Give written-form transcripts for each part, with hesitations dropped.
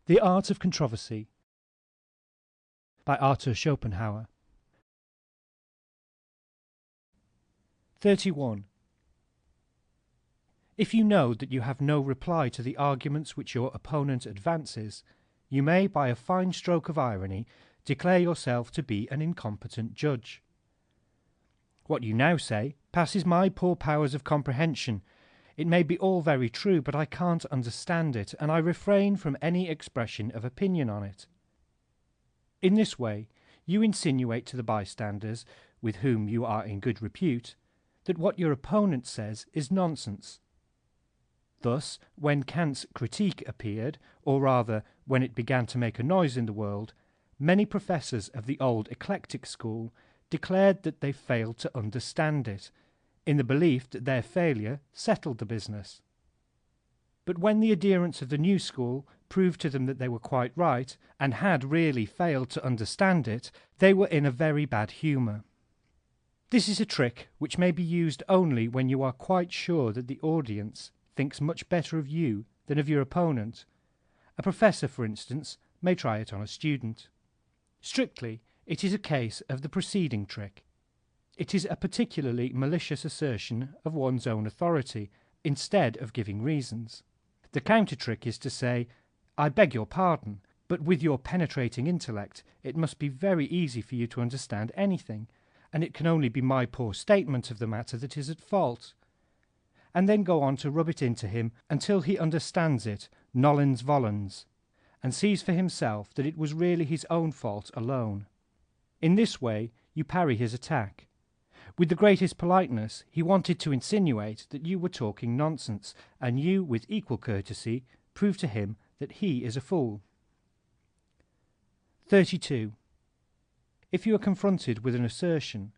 The Art of Controversy by Arthur Schopenhauer. 31. If you know that you have no reply to the arguments which your opponent advances, you may, by a fine stroke of irony, declare yourself to be an incompetent judge. What you now say passes my poor powers of comprehension. It may be all very true, but I can't understand it, and I refrain from any expression of opinion on it. In this way you insinuate to the bystanders, with whom you are in good repute, that what your opponent says is nonsense. Thus, when Kant's Critique appeared, or rather when it began to make a noise in the world, many professors of the old eclectic school declared that they failed to understand it, in the belief that their failure settled the business. But when the adherents of the new school proved to them that they were quite right, and had really failed to understand it, they were in a very bad humour. This is a trick which may be used only when you are quite sure that the audience thinks much better of you than of your opponent. A professor, for instance, may try it on a student. Strictly, it is a case of the preceding trick. It is a particularly malicious assertion of one's own authority, instead of giving reasons. The counter-trick is to say, I beg your pardon, but with your penetrating intellect it must be very easy for you to understand anything, and it can only be my poor statement of the matter that is at fault. And then go on to rub it into him until he understands it nolens volens, and sees for himself that it was really his own fault alone. In this way you parry his attack. With the greatest politeness he wanted to insinuate that you were talking nonsense, and you, with equal courtesy, prove to him that he is a fool. 32. If you are confronted with an assertion,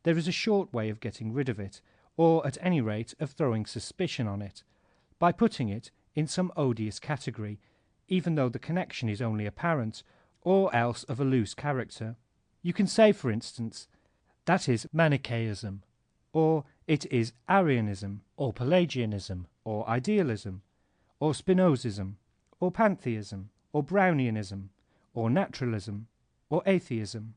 there is a short way of getting rid of it, or at any rate of throwing suspicion on it, by putting it in some odious category, even though the connection is only apparent, or else of a loose character. You can say, for instance, that is Manichaeism, or it is Arianism, or Pelagianism, or Idealism, or Spinozism, or Pantheism, or Brownianism, or Naturalism, or Atheism,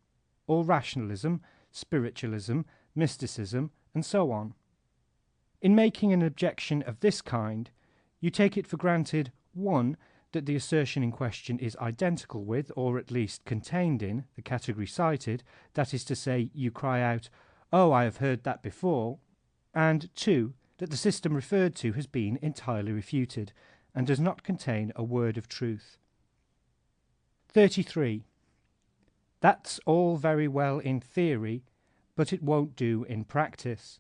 or Rationalism, Spiritualism, Mysticism, and so on. In making an objection of this kind, you take it for granted, 1. That the assertion in question is identical with, or at least contained in, the category cited, that is to say, you cry out, "Oh, I have heard that before," and 2. That the system referred to has been entirely refuted, and does not contain a word of truth. 33. That's all very well in theory, but it won't do in practice.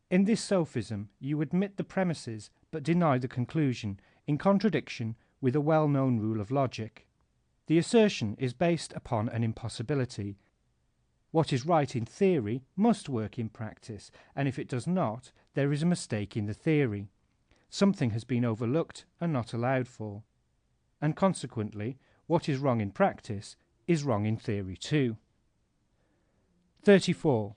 In this sophism you admit the premises but deny the conclusion, in contradiction with a well-known rule of logic. The assertion is based upon an impossibility. What is right in theory must work in practice, and if it does not, there is a mistake in the theory. Something has been overlooked and not allowed for. And consequently, what is wrong in practice is wrong in theory too. 34.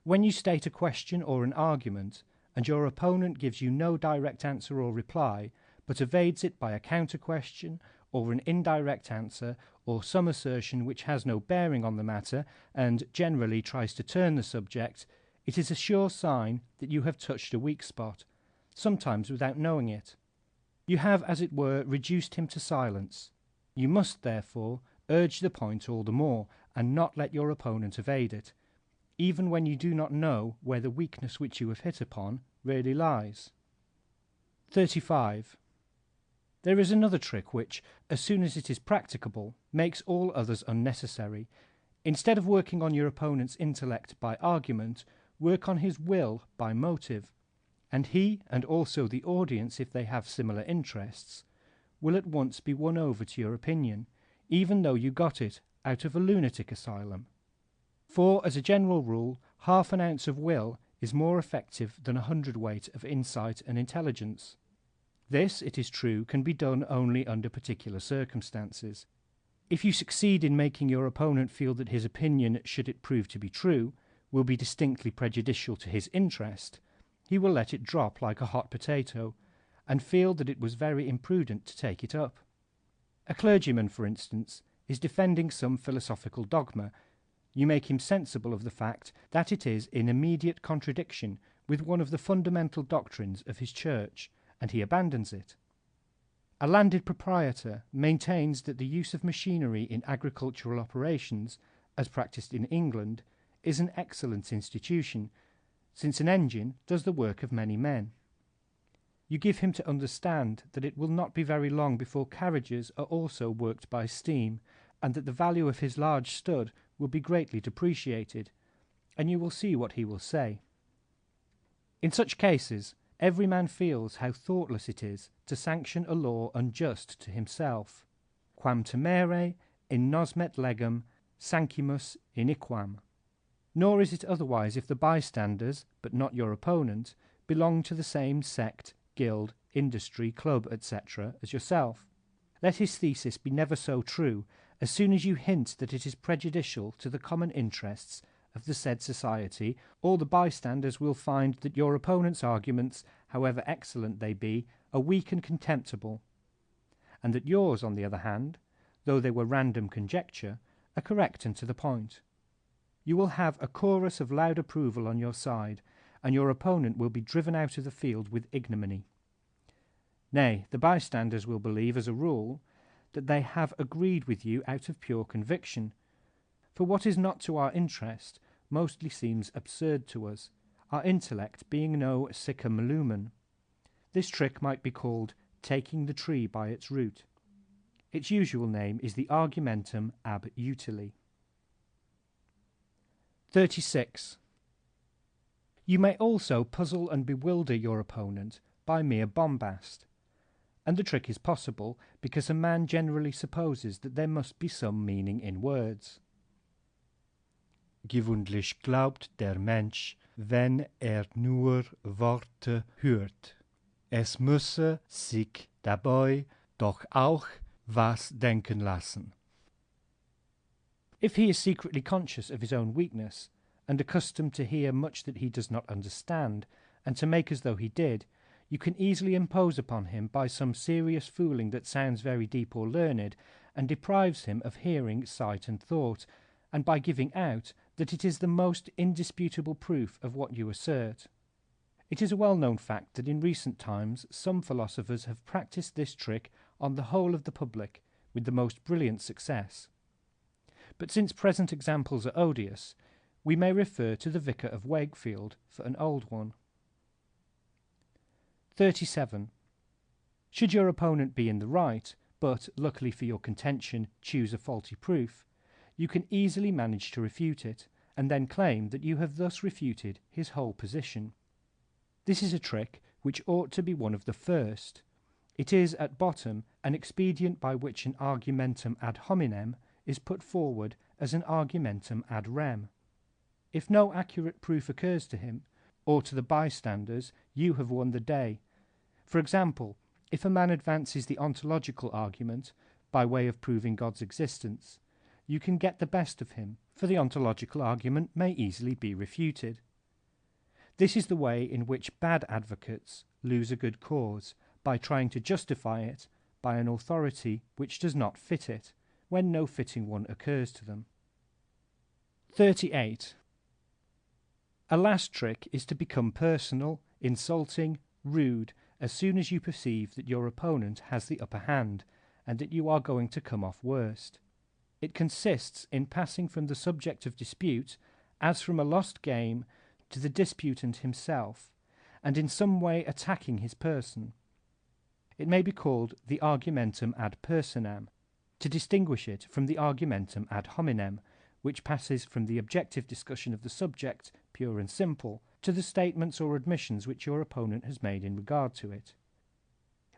When you state a question or an argument, and your opponent gives you no direct answer or reply, but evades it by a counter-question, or an indirect answer, or some assertion which has no bearing on the matter, and generally tries to turn the subject, it is a sure sign that you have touched a weak spot, sometimes without knowing it. You have, as it were, reduced him to silence. You must, therefore, urge the point all the more, and not let your opponent evade it, even when you do not know where the weakness which you have hit upon really lies. 35. There is another trick which, as soon as it is practicable, makes all others unnecessary. Instead of working on your opponent's intellect by argument, work on his will by motive, and he, and also the audience if they have similar interests, will at once be won over to your opinion, even though you got it out of a lunatic asylum. For, as a general rule, half an ounce of will is more effective than 100 weight of insight and intelligence. This, it is true, can be done only under particular circumstances. If you succeed in making your opponent feel that his opinion, should it prove to be true, will be distinctly prejudicial to his interest, he will let it drop like a hot potato, and feel that it was very imprudent to take it up. A clergyman, for instance, is defending some philosophical dogma. You make him sensible of the fact that it is in immediate contradiction with one of the fundamental doctrines of his church, and he abandons it. A landed proprietor maintains that the use of machinery in agricultural operations, as practiced in England, is an excellent institution, since an engine does the work of many men. You give him to understand that it will not be very long before carriages are also worked by steam, and that the value of his large stud will be greatly depreciated, and you will see what he will say. In such cases, every man feels how thoughtless it is to sanction a law unjust to himself. Quam temere in nosmet legem sancimus iniquam. Nor is it otherwise if the bystanders, but not your opponent, belong to the same sect, guild, industry, club, etc. as yourself. Let his thesis be never so true, as soon as you hint that it is prejudicial to the common interests of the said society, all the bystanders will find that your opponent's arguments, however excellent they be, are weak and contemptible, and that yours, on the other hand, though they were random conjecture, are correct and to the point. You will have a chorus of loud approval on your side, and your opponent will be driven out of the field with ignominy. Nay, the bystanders will believe, as a rule, that they have agreed with you out of pure conviction, for what is not to our interest mostly seems absurd to us, our intellect being no siccum lumen. This trick might be called taking the tree by its root. Its usual name is the argumentum ab utile. 36. You may also puzzle and bewilder your opponent by mere bombast, and the trick is possible because a man generally supposes that there must be some meaning in words. Gewöhnlich glaubt der Mensch, wenn nur Worte hört. Es müsse sich dabei doch auch was denken lassen. If he is secretly conscious of his own weakness, and accustomed to hear much that he does not understand, and to make as though he did, you can easily impose upon him by some serious fooling that sounds very deep or learned, and deprives him of hearing, sight, and thought, and by giving out that it is the most indisputable proof of what you assert. It is a well-known fact that in recent times some philosophers have practised this trick on the whole of the public with the most brilliant success. But since present examples are odious, we may refer to the Vicar of Wakefield for an old one. 37. Should your opponent be in the right, but, luckily for your contention, choose a faulty proof, you can easily manage to refute it, and then claim that you have thus refuted his whole position. This is a trick which ought to be one of the first. It is, at bottom, an expedient by which an argumentum ad hominem is put forward as an argumentum ad rem. If no accurate proof occurs to him, or to the bystanders, you have won the day. For example, if a man advances the ontological argument, by way of proving God's existence, you can get the best of him, for the ontological argument may easily be refuted. This is the way in which bad advocates lose a good cause, by trying to justify it by an authority which does not fit it, when no fitting one occurs to them. 38. A last trick is to become personal, insulting, rude, as soon as you perceive that your opponent has the upper hand, and that you are going to come off worst. It consists in passing from the subject of dispute, as from a lost game, to the disputant himself, and in some way attacking his person. It may be called the argumentum ad personam, to distinguish it from the argumentum ad hominem, which passes from the objective discussion of the subject, pure and simple, to the statements or admissions which your opponent has made in regard to it.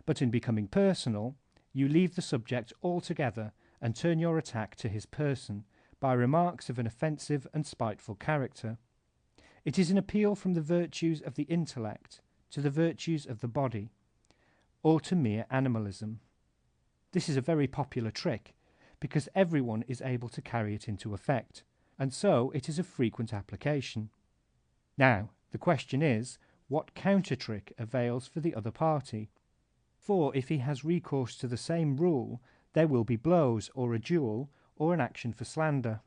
But in becoming personal, you leave the subject altogether and turn your attack to his person, by remarks of an offensive and spiteful character. It is an appeal from the virtues of the intellect to the virtues of the body, or to mere animalism. This is a very popular trick, because everyone is able to carry it into effect, and so it is of frequent application. Now, the question is, what counter-trick avails for the other party? For if he has recourse to the same rule, there will be blows, or a duel, or an action for slander.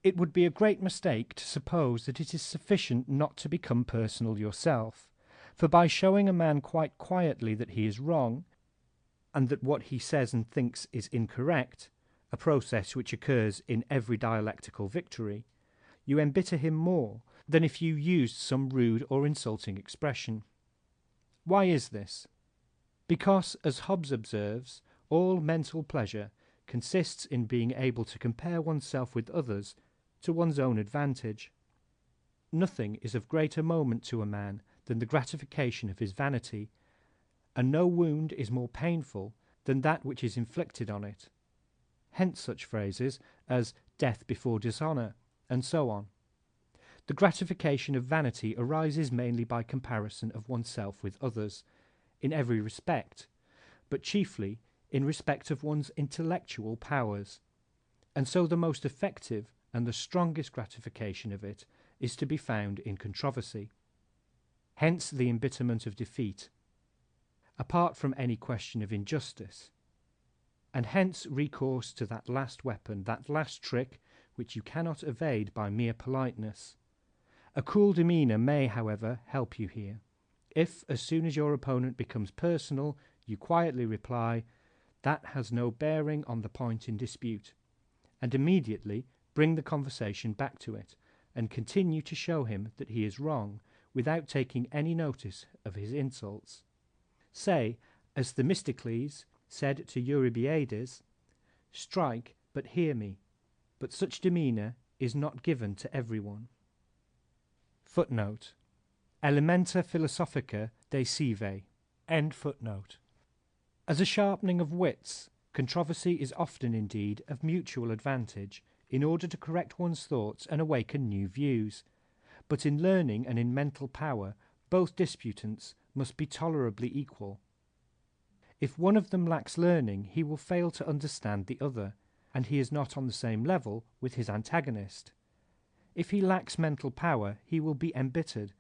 It would be a great mistake to suppose that it is sufficient not to become personal yourself, for by showing a man quite quietly that he is wrong, and that what he says and thinks is incorrect, a process which occurs in every dialectical victory, you embitter him more than if you used some rude or insulting expression. Why is this? Because, as Hobbes observes, all mental pleasure consists in being able to compare oneself with others to one's own advantage. Nothing is of greater moment to a man than the gratification of his vanity, and no wound is more painful than that which is inflicted on it. Hence such phrases as death before dishonor, and so on. The gratification of vanity arises mainly by comparison of oneself with others, in every respect, but chiefly in respect of one's intellectual powers, and so the most effective and the strongest gratification of it is to be found in controversy. Hence the embitterment of defeat, apart from any question of injustice, and hence recourse to that last weapon, that last trick which you cannot evade by mere politeness. A cool demeanour may, however, help you here. If, as soon as your opponent becomes personal, you quietly reply, "That has no bearing on the point in dispute," and immediately bring the conversation back to it, and continue to show him that he is wrong, without taking any notice of his insults. Say, as Themistocles said to Eurybiades, "Strike, but hear me." But such demeanour is not given to everyone. Footnote: Elementa philosophica de sive. End footnote. As a sharpening of wits, controversy is often indeed of mutual advantage, in order to correct one's thoughts and awaken new views. But in learning and in mental power, both disputants must be tolerably equal. If one of them lacks learning, he will fail to understand the other, and he is not on the same level with his antagonist. If he lacks mental power, he will be embittered,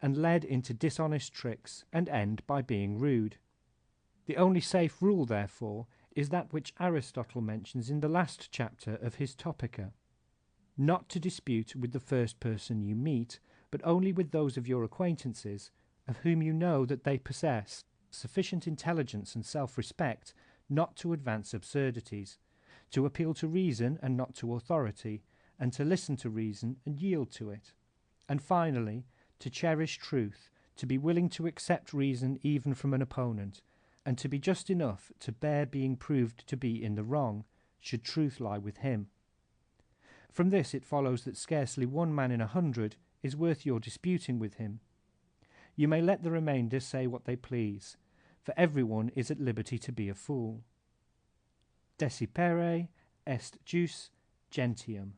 and led into dishonest tricks, and end by being rude. The only safe rule, therefore, is that which Aristotle mentions in the last chapter of his Topica: not to dispute with the first person you meet, but only with those of your acquaintances of whom you know that they possess sufficient intelligence and self-respect not to advance absurdities, to appeal to reason and not to authority, and to listen to reason and yield to it, and finally to cherish truth, to be willing to accept reason even from an opponent, and to be just enough to bear being proved to be in the wrong, should truth lie with him. From this it follows that scarcely one man in 100 is worth your disputing with him. You may let the remainder say what they please, for everyone is at liberty to be a fool. Desipere est jus gentium.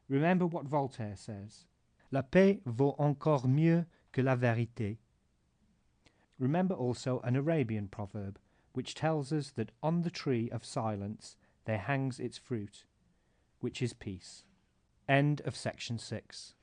Remember what Voltaire says: La paix vaut encore mieux que la vérité. Remember also an Arabian proverb, which tells us that on the tree of silence there hangs its fruit, which is peace. End of section 6.